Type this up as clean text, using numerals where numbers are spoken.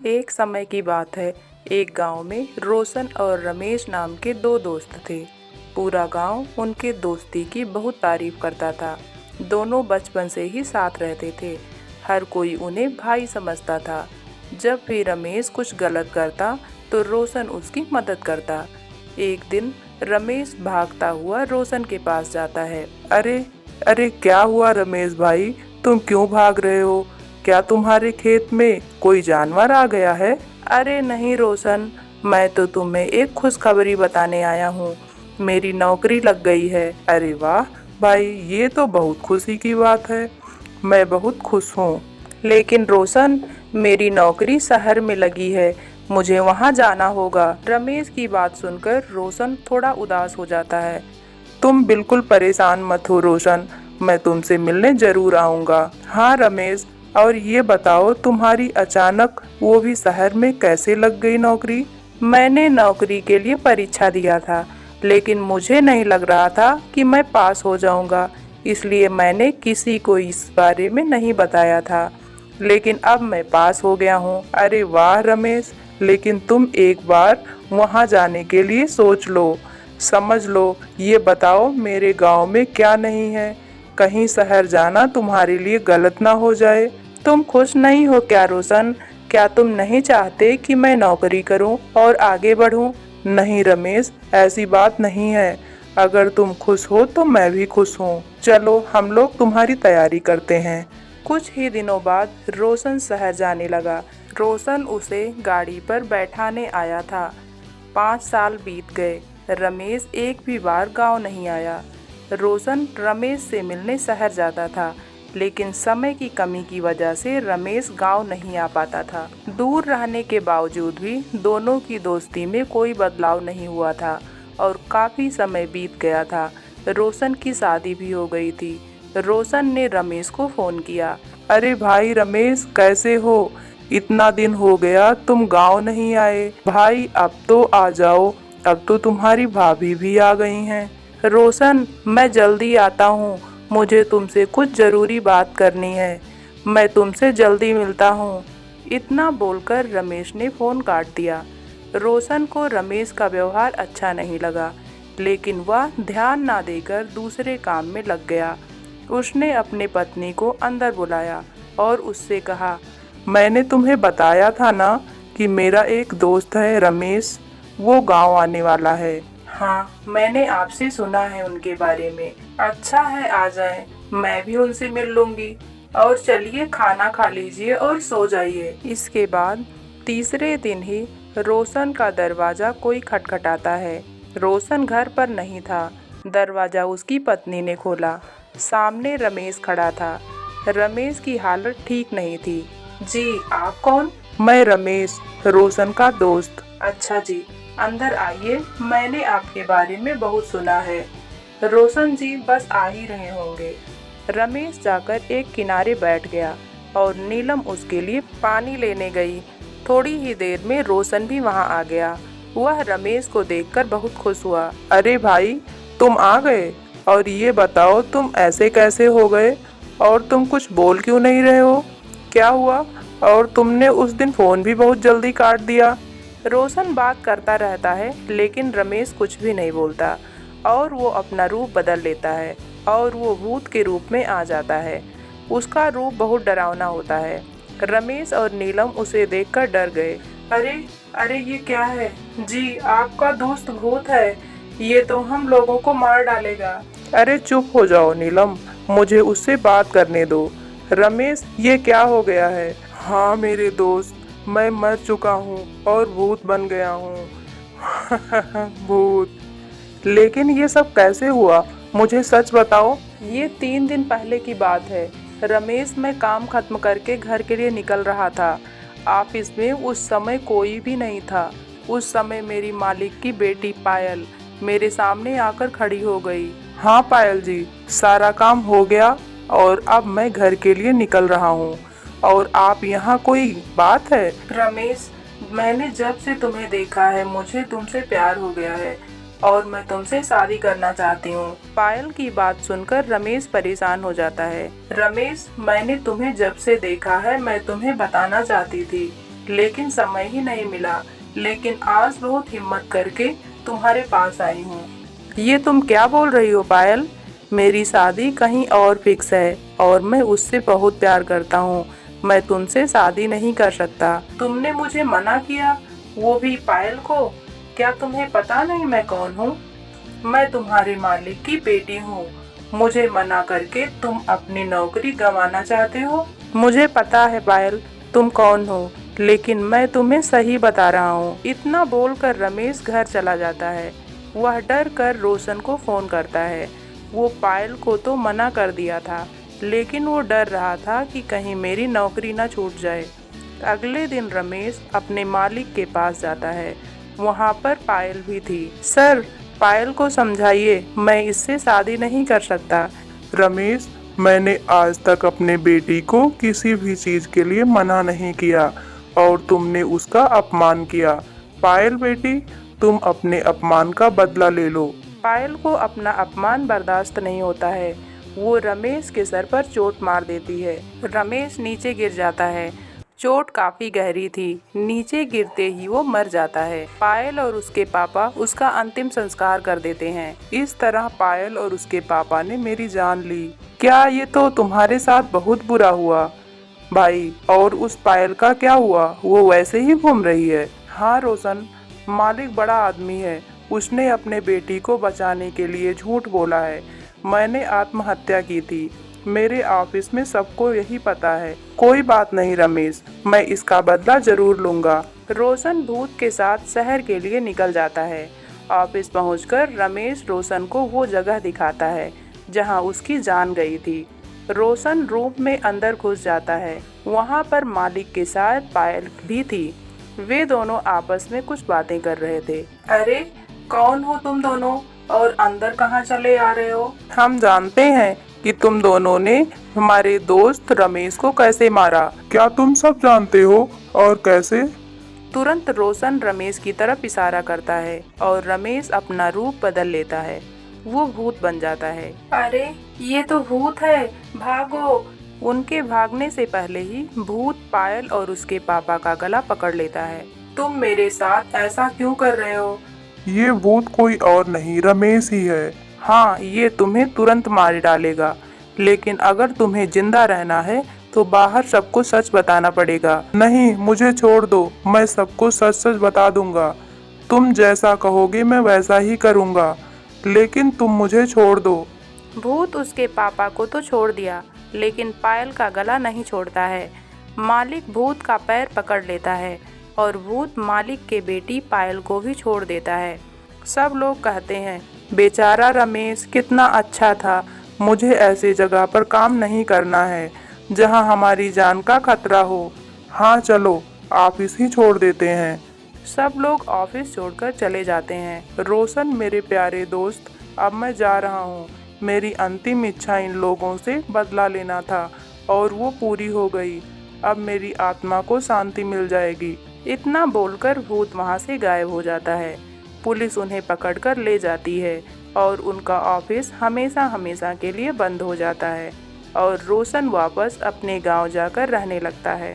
एक समय की बात है। एक गांव में रोशन और रमेश नाम के दो दोस्त थे। पूरा गांव उनके दोस्ती की बहुत तारीफ करता था। दोनों बचपन से ही साथ रहते थे। हर कोई उन्हें भाई समझता था। जब भी रमेश कुछ गलत करता तो रोशन उसकी मदद करता। एक दिन रमेश भागता हुआ रोशन के पास जाता है। अरे अरे, क्या हुआ रमेश भाई? तुम क्यों भाग रहे हो? क्या तुम्हारे खेत में कोई जानवर आ गया है? अरे नहीं रोशन, मैं तो तुम्हें एक खुशखबरी बताने आया हूँ। मेरी नौकरी लग गई है। अरे वाह भाई, ये तो बहुत खुशी की बात है। मैं बहुत खुश हूँ। लेकिन रोशन, मेरी नौकरी शहर में लगी है। मुझे वहाँ जाना होगा। रमेश की बात सुनकर रोशन थोड़ा उदास हो जाता है। तुम बिल्कुल परेशान मत हो रोशन, मैं तुमसे मिलने जरूर आऊँगा। हाँ रमेश, और ये बताओ तुम्हारी अचानक वो भी शहर में कैसे लग गई नौकरी? मैंने नौकरी के लिए परीक्षा दिया था, लेकिन मुझे नहीं लग रहा था कि मैं पास हो जाऊंगा। इसलिए मैंने किसी को इस बारे में नहीं बताया था। लेकिन अब मैं पास हो गया हूँ। अरे वाह रमेश, लेकिन तुम एक बार वहाँ जाने के लिए सोच लो, समझ लो। ये बताओ मेरे गांव में क्या नहीं है? कहीं शहर जाना तुम्हारे लिए गलत ना हो जाए। तुम खुश नहीं हो क्या रोशन? क्या तुम नहीं चाहते कि मैं नौकरी करूं और आगे बढ़ूं? नहीं रमेश, ऐसी बात नहीं है। अगर तुम खुश हो तो मैं भी खुश हूँ। चलो हम लोग तुम्हारी तैयारी करते हैं। कुछ ही दिनों बाद रोशन शहर जाने लगा। रोशन उसे गाड़ी पर बैठाने आया था। 5 साल बीत गए। रमेश एक भी बार गांव नहीं आया। रोशन रमेश से मिलने शहर जाता था, लेकिन समय की कमी की वजह से रमेश गांव नहीं आ पाता था। दूर रहने के बावजूद भी दोनों की दोस्ती में कोई बदलाव नहीं हुआ था और काफ़ी समय बीत गया था। रोशन की शादी भी हो गई थी। रोशन ने रमेश को फ़ोन किया। अरे भाई रमेश, कैसे हो? इतना दिन हो गया तुम गांव नहीं आए। भाई अब तो आ जाओ, अब तो तुम्हारी भाभी भी आ गई हैं। रोशन, मैं जल्दी आता हूँ। मुझे तुमसे कुछ ज़रूरी बात करनी है। मैं तुमसे जल्दी मिलता हूँ। इतना बोलकर रमेश ने फ़ोन काट दिया। रोशन को रमेश का व्यवहार अच्छा नहीं लगा, लेकिन वह ध्यान ना देकर दूसरे काम में लग गया। उसने अपने पत्नी को अंदर बुलाया और उससे कहा, मैंने तुम्हें बताया था ना कि मेरा एक दोस्त है रमेश, वो गांव आने वाला है। हाँ, मैंने आपसे सुना है उनके बारे में। अच्छा है, आ जाए, मैं भी उनसे मिल लूंगी। और चलिए खाना खा लीजिए और सो जाइए। इसके बाद तीसरे दिन ही रोशन का दरवाज़ा कोई खटखटाता है। रोशन घर पर नहीं था। दरवाज़ा उसकी पत्नी ने खोला। सामने रमेश खड़ा था। रमेश की हालत ठीक नहीं थी। जी, आप कौन? मैं रमेश, रोशन का दोस्त। अच्छा जी, अंदर आइए। मैंने आपके बारे में बहुत सुना है। रोशन जी बस आ ही रहे होंगे। रमेश जाकर एक किनारे बैठ गया और नीलम उसके लिए पानी लेने गई। थोड़ी ही देर में रोशन भी वहां आ गया। वह रमेश को देखकर बहुत खुश हुआ। अरे भाई, तुम आ गए। और ये बताओ तुम ऐसे कैसे हो गए? और तुम कुछ बोल क्यों नहीं रहे हो? क्या हुआ? और तुमने उस दिन फ़ोन भी बहुत जल्दी काट दिया। रोशन बात करता रहता है, लेकिन रमेश कुछ भी नहीं बोलता और वो अपना रूप बदल लेता है और वो भूत के रूप में आ जाता है। उसका रूप बहुत डरावना होता है। रमेश और नीलम उसे देखकर डर गए। अरे अरे, ये क्या है? जी, आपका दोस्त भूत है। ये तो हम लोगों को मार डालेगा। अरे चुप हो जाओ नीलम, मुझे उससे बात करने दो। रमेश, ये क्या हो गया है? हाँ मेरे दोस्त, मैं मर चुका हूँ और भूत बन गया हूँ। भूत? लेकिन ये सब कैसे हुआ? मुझे सच बताओ। ये 3 दिन पहले की बात है। रमेश, मैं काम खत्म करके घर के लिए निकल रहा था। ऑफिस में उस समय कोई भी नहीं था। उस समय मेरी मालिक की बेटी पायल मेरे सामने आकर खड़ी हो गई। हाँ पायल जी, सारा काम हो गया और अब मैं घर के लिए निकल रहा हूँ। और आप यहाँ, कोई बात है? रमेश, मैंने जब से तुम्हें देखा है मुझे तुमसे प्यार हो गया है और मैं तुमसे शादी करना चाहती हूँ। पायल की बात सुनकर रमेश परेशान हो जाता है। रमेश, मैंने तुम्हें जब से देखा है मैं तुम्हें बताना चाहती थी लेकिन समय ही नहीं मिला। लेकिन आज बहुत हिम्मत करके तुम्हारे पास आई हूँ। ये तुम क्या बोल रही हो पायल? मेरी शादी कहीं और फिक्स है और मैं उससे बहुत प्यार करता हूँ। मैं तुमसे शादी नहीं कर सकता। तुमने मुझे मना किया, वो भी पायल को। क्या तुम्हें पता नहीं मैं कौन हूँ? मैं तुम्हारे मालिक की बेटी हूँ। मुझे मना करके तुम अपनी नौकरी गंवाना चाहते हो? मुझे पता है पायल तुम कौन हो, लेकिन मैं तुम्हें सही बता रहा हूँ। इतना बोलकर रमेश घर चला जाता है। वह डर कर रोशन को फोन करता है। वो पायल को तो मना कर दिया था, लेकिन वो डर रहा था कि कहीं मेरी नौकरी न छूट जाए। अगले दिन रमेश अपने मालिक के पास जाता है। वहाँ पर पायल भी थी। सर, पायल को समझाइए, मैं इससे शादी नहीं कर सकता। रमेश, मैंने आज तक अपने बेटी को किसी भी चीज के लिए मना नहीं किया और तुमने उसका अपमान किया। पायल बेटी, तुम अपने अपमान का बदला ले लो। पायल को अपना अपमान बर्दाश्त नहीं होता है। वो रमेश के सर पर चोट मार देती है। रमेश नीचे गिर जाता है। चोट काफी गहरी थी। नीचे गिरते ही वो मर जाता है। पायल और उसके पापा उसका अंतिम संस्कार कर देते हैं। इस तरह पायल और उसके पापा ने मेरी जान ली। क्या ये तो तुम्हारे साथ बहुत बुरा हुआ भाई। और उस पायल का क्या हुआ? वो वैसे ही घूम रही है? हाँ रोशन, मालिक बड़ा आदमी है। उसने अपने बेटी को बचाने के लिए झूठ बोला है। मैंने आत्महत्या की थी। मेरे ऑफिस में सबको यही पता है। कोई बात नहीं रमेश, मैं इसका बदला जरूर लूंगा। रोशन भूत के साथ शहर के लिए निकल जाता है। ऑफिस पहुंचकर रमेश रोशन को वो जगह दिखाता है जहां उसकी जान गई थी। रोशन रूम में अंदर घुस जाता है। वहां पर मालिक के साथ पायल भी थी। वे दोनों आपस में कुछ बातें कर रहे थे। अरे, कौन हो तुम दोनों और अंदर कहाँ चले आ रहे हो? हम जानते हैं कि तुम दोनों ने हमारे दोस्त रमेश को कैसे मारा। क्या तुम सब जानते हो? और कैसे? तुरंत रोशन रमेश की तरफ इशारा करता है और रमेश अपना रूप बदल लेता है। वो भूत बन जाता है। अरे, ये तो भूत है, भागो! उनके भागने से पहले ही भूत पायल और उसके पापा का गला पकड़ लेता है। तुम मेरे साथ ऐसा क्यों कर रहे हो? ये भूत कोई और नहीं, रमेश ही है। हाँ, ये तुम्हें तुरंत मार डालेगा, लेकिन अगर तुम्हें जिंदा रहना है तो बाहर सबको सच बताना पड़ेगा। नहीं, मुझे छोड़ दो, मैं सबको सच सच बता दूंगा। तुम जैसा कहोगे मैं वैसा ही करूंगा, लेकिन तुम मुझे छोड़ दो। भूत उसके पापा को तो छोड़ दिया, लेकिन पायल का गला नहीं छोड़ता है। मालिक भूत का पैर पकड़ लेता है और भूत मालिक के बेटी पायल को भी छोड़ देता है। सब लोग कहते हैं, बेचारा रमेश कितना अच्छा था। मुझे ऐसी जगह पर काम नहीं करना है जहां हमारी जान का खतरा हो। हाँ चलो, ऑफिस ही छोड़ देते हैं। सब लोग ऑफिस छोड़कर चले जाते हैं। रोशन मेरे प्यारे दोस्त, अब मैं जा रहा हूँ। मेरी अंतिम इच्छा इन लोगों से बदला लेना था और वो पूरी हो गई। अब मेरी आत्मा को शांति मिल जाएगी। इतना बोलकर भूत वहाँ से गायब हो जाता है। पुलिस उन्हें पकड़कर ले जाती है और उनका ऑफिस हमेशा हमेशा के लिए बंद हो जाता है और रोशन वापस अपने गांव जाकर रहने लगता है।